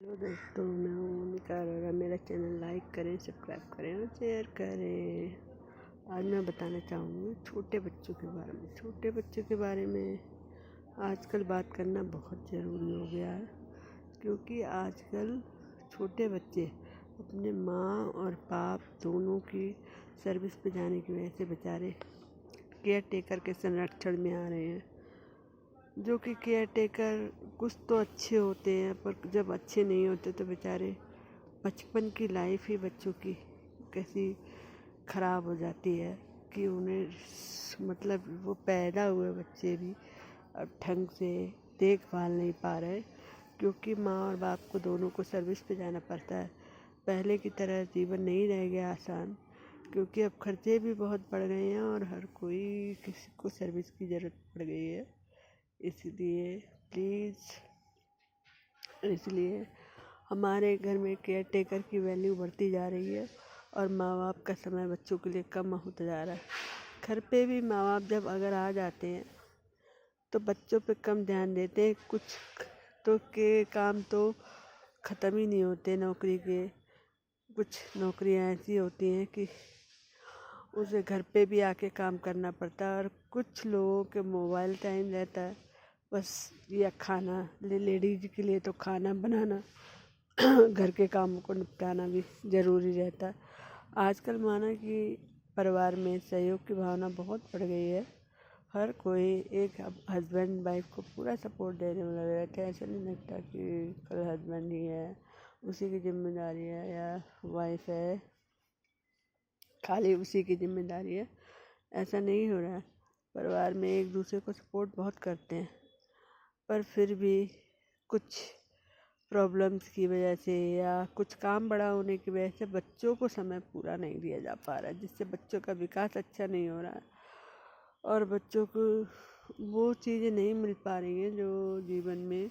Hello दोस्तों, मैं हूँ मोनिका अरोड़ा। मेरा चैनल लाइक करें, सब्सक्राइब करें और शेयर करें। आज मैं बताना चाहूँगी छोटे बच्चों के बारे में। छोटे बच्चों के बारे में आजकल बात करना बहुत ज़रूरी हो गया है, क्योंकि आजकल छोटे बच्चे अपने माँ और बाप दोनों की सर्विस पे जाने की वजह से बेचारे केयर टेकर के संरक्षण में आ रहे हैं। जो कि केयर टेकर कुछ तो अच्छे होते हैं, पर जब अच्छे नहीं होते तो बेचारे बचपन की लाइफ ही बच्चों की कैसी ख़राब हो जाती है कि उन्हें मतलब वो पैदा हुए बच्चे भी अब ढंग से देखभाल नहीं पा रहे, क्योंकि माँ और बाप को दोनों को सर्विस पे जाना पड़ता है। पहले की तरह जीवन नहीं रह गया आसान, क्योंकि अब खर्चे भी बहुत बढ़ गए हैं और हर कोई किसी को सर्विस की ज़रूरत पड़ गई है। इसलिए हमारे घर में केयर टेकर की वैल्यू बढ़ती जा रही है और माँ बाप का समय बच्चों के लिए कम होता जा रहा है। घर पे भी माँ बाप जब अगर आ जाते हैं तो बच्चों पे कम ध्यान देते हैं। कुछ तो के काम तो ख़त्म ही नहीं होते नौकरी के। कुछ नौकरियाँ ऐसी होती हैं कि उसे घर पे भी आके काम करना पड़ता है, और कुछ लोगों के मोबाइल टाइम रहता है बस, या खाना लेडीज के लिए तो खाना बनाना घर के कामों को निपटाना भी ज़रूरी रहता है। आजकल माना कि परिवार में सहयोग की भावना बहुत बढ़ गई है। हर कोई एक हस्बैंड वाइफ को पूरा सपोर्ट देने में लगा रहता है। ऐसा नहीं लगता कि कल हस्बैंड ही है, उसी की जिम्मेदारी है, या वाइफ है खाली उसी की जिम्मेदारी है। ऐसा नहीं हो रहा है। परिवार में एक दूसरे को सपोर्ट बहुत करते हैं, पर फिर भी कुछ प्रॉब्लम्स की वजह से या कुछ काम बड़ा होने की वजह से बच्चों को समय पूरा नहीं दिया जा पा रहा है, जिससे बच्चों का विकास अच्छा नहीं हो रहा है और बच्चों को वो चीज़ें नहीं मिल पा रही हैं जो जीवन में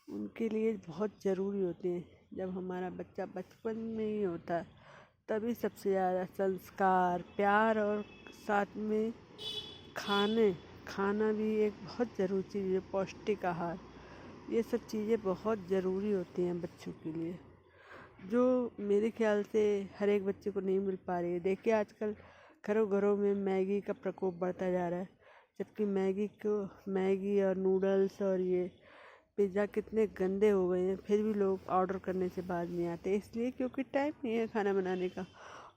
उनके लिए बहुत ज़रूरी होती हैं। जब हमारा बच्चा बचपन में ही होता है तभी सबसे ज़्यादा संस्कार, प्यार और साथ में खाना भी एक बहुत ज़रूरी चीज़ है। पौष्टिक आहार, ये सब चीज़ें बहुत ज़रूरी होती हैं बच्चों के लिए, जो मेरे ख्याल से हर एक बच्चे को नहीं मिल पा रही है। देखिए आजकल घरों घरों में मैगी का प्रकोप बढ़ता जा रहा है, जबकि मैगी और नूडल्स और ये पिज़्ज़ा कितने गंदे हो गए हैं, फिर भी लोग ऑर्डर करने से बाज नहीं आते। इसलिए क्योंकि टाइम नहीं है खाना बनाने का,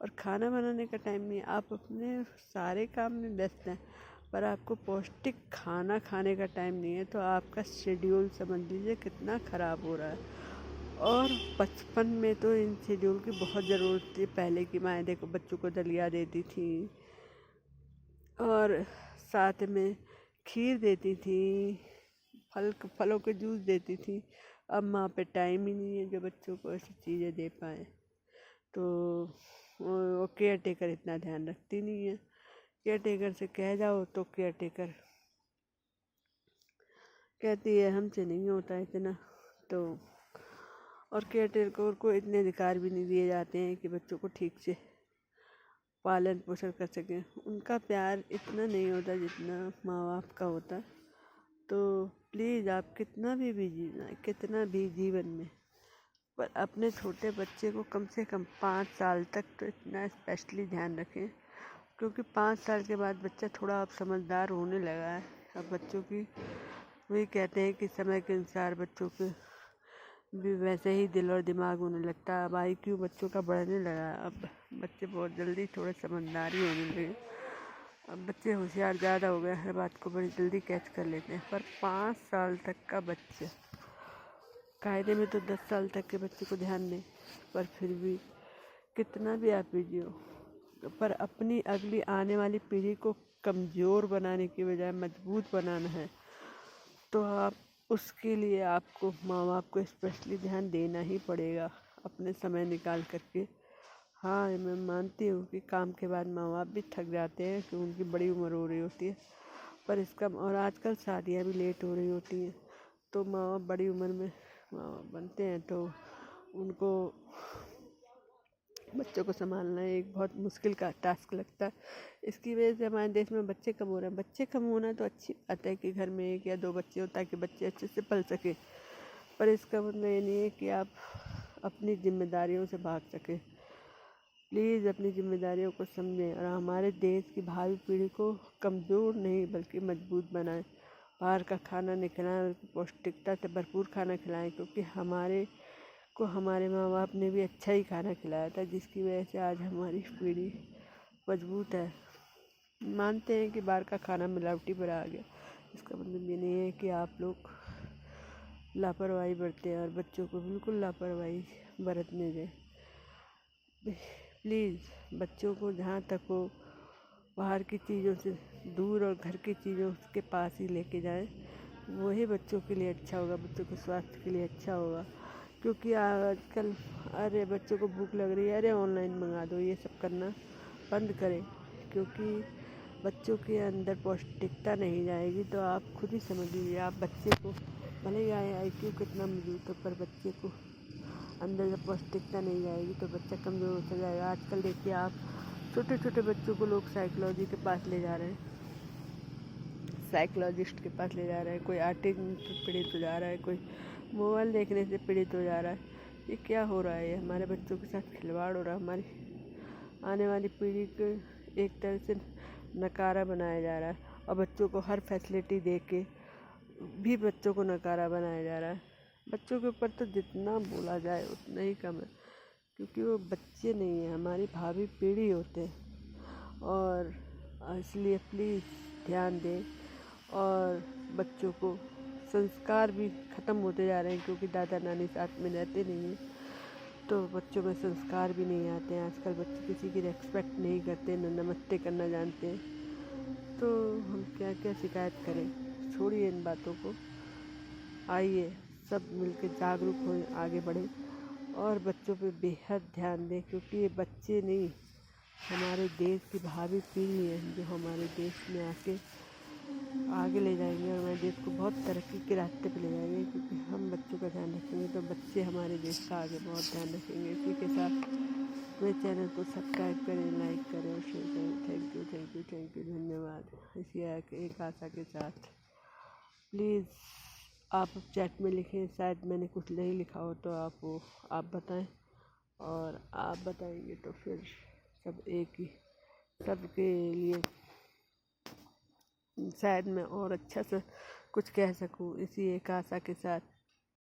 और खाना बनाने का टाइम नहीं है। आप अपने सारे काम में व्यस्त हैं, पर आपको पौष्टिक खाना खाने का टाइम नहीं है, तो आपका शेड्यूल समझ लीजिए कितना ख़राब हो रहा है। और बचपन में तो इन शेड्यूल की बहुत ज़रूरत थी। पहले की माएँ देखो बच्चों को दलिया देती थी और साथ में खीर देती थी, फलों के जूस देती थी। अब माँ पे टाइम ही नहीं है जो बच्चों को ऐसी चीज़ें दे पाए, तो वो केयर टेकर इतना ध्यान रखती नहीं है। केयर टेकर से कह जाओ तो केयर टेकर कहती है हमसे नहीं होता इतना। तो और केयर टेकर को इतने अधिकार भी नहीं दिए जाते हैं कि बच्चों को ठीक से पालन पोषण कर सकें। उनका प्यार इतना नहीं होता जितना माँ बाप का होता। तो प्लीज़ आप कितना भी बिजी जाए, कितना भी जीवन में, पर अपने छोटे बच्चे को कम से कम 5 साल तक तो इतना स्पेशली ध्यान रखें, क्योंकि 5 साल के बाद बच्चा थोड़ा अब समझदार होने लगा है। अब बच्चों की वही कहते हैं कि समय के अनुसार बच्चों के भी वैसे ही दिल और दिमाग होने लगता है। अब IQ बच्चों का बढ़ने लगा है। अब बच्चे बहुत जल्दी थोड़े समझदार ही होने लगे। अब बच्चे होशियार ज़्यादा हो गए, हर बात को बड़ी जल्दी कैच कर लेते हैं। पर 5 साल तक का बच्चा, कायदे में तो 10 साल तक के बच्चे को ध्यान दें, पर फिर भी कितना भी आप बिजी हो, पर अपनी अगली आने वाली पीढ़ी को कमज़ोर बनाने की बजाय मजबूत बनाना है, तो आप उसके लिए आपको माँ बाप को स्पेशली ध्यान देना ही पड़ेगा अपने समय निकाल करके। हाँ, मैं मानती हूँ कि काम के बाद माँ बाप भी थक जाते हैं, कि उनकी बड़ी उम्र हो रही होती है, पर इसका और आजकल शादियाँ भी लेट हो रही होती हैं, तो माँ बाप बड़ी उम्र में माँ बाप बनते हैं, तो उनको बच्चों को संभालना एक बहुत मुश्किल का टास्क लगता है। इसकी वजह से हमारे देश में बच्चे कम हो रहे हैं। बच्चे कम होना तो अच्छी बात है कि घर में 1 या 2 बच्चे हो, ताकि बच्चे अच्छे से पल सके, पर इसका मतलब ये नहीं है कि आप अपनी जिम्मेदारियों से भाग सकें। प्लीज़ अपनी जिम्मेदारियों को समझें और हमारे देश की भावी पीढ़ी को कमज़ोर नहीं बल्कि मजबूत बनाएं। बाहर का खाना नहीं खिलाएं बल्कि पौष्टिकता से भरपूर खाना खिलाएं, क्योंकि हमारे माँ बाप ने भी अच्छा ही खाना खिलाया था, जिसकी वजह से आज हमारी पीढ़ी मजबूत है। मानते हैं कि बाहर का खाना मिलावटी पर आ गया, इसका मतलब ये नहीं है कि आप लोग लापरवाही बरतें और बच्चों को बिल्कुल लापरवाही बरतने दें। प्लीज़ बच्चों को जहाँ तक हो बाहर की चीज़ों से दूर और घर की चीज़ों के पास ही लेके जाएं। वही बच्चों के लिए अच्छा होगा, बच्चों के स्वास्थ्य के लिए अच्छा होगा। क्योंकि आजकल अरे बच्चों को भूख लग रही है, अरे ऑनलाइन मंगा दो, ये सब करना बंद करें। क्योंकि बच्चों के अंदर पौष्टिकता नहीं जाएगी तो आप खुद ही समझ लीजिए, आप बच्चे को भले ही IQ कितना मौजूद हो, पर बच्चे को अंदर जब पौष्टिकता नहीं जाएगी तो बच्चा कमज़ोर होता जाएगा। आजकल देखिए आप छोटे छोटे बच्चों को लोग साइकोलॉजी के पास ले जा रहे हैं, साइकोलॉजिस्ट के पास ले जा रहे हैं, कोई ऑटिज्म से पीड़ित हो जा रहा है, कोई मोबाइल देखने से पीड़ित हो जा रहा है। ये क्या हो रहा है? ये हमारे बच्चों के साथ खिलवाड़ हो रहा है। हमारी आने वाली पीढ़ी को एक तरह से नकारा बनाया जा रहा है और बच्चों को हर फैसिलिटी दे के भी बच्चों को नकारा बनाया जा रहा है। बच्चों के ऊपर तो जितना बोला जाए उतना ही कम है, क्योंकि वो बच्चे नहीं हैं, हमारी भावी पीढ़ी होते हैं। और इसलिए प्लीज़ ध्यान दें। और बच्चों को संस्कार भी ख़त्म होते जा रहे हैं, क्योंकि दादा नानी साथ में रहते नहीं हैं तो बच्चों में संस्कार भी नहीं आते हैं। आजकल बच्चे किसी की रिस्पेक्ट नहीं करते, न नमस्ते करना जानते हैं, तो हम क्या क्या शिकायत करें। छोड़िए इन बातों को, आइए सब मिलकर जागरूक हों, आगे बढ़ें और बच्चों पे बेहद ध्यान दें, क्योंकि ये बच्चे नहीं हमारे देश की भावी पीढ़ी है, जो हमारे देश में आके आगे ले जाएंगे और हमारे देश को बहुत तरक्की के रास्ते पे ले जाएंगे। क्योंकि हम बच्चों का ध्यान रखेंगे तो बच्चे हमारे देश का आगे बहुत ध्यान रखेंगे। इसी के साथ मेरे चैनल को सब्सक्राइब करें, लाइक करें और शेयर करें। Thank you thank you thank you, धन्यवाद। इसी एक आशा के साथ प्लीज़ आप चैट में लिखें, शायद मैंने कुछ नहीं लिखा हो तो आप बताएं, और आप बताएंगे तो फिर सब एक ही सबके लिए शायद मैं और अच्छा सा कुछ कह सकूं। इसी एक आशा के साथ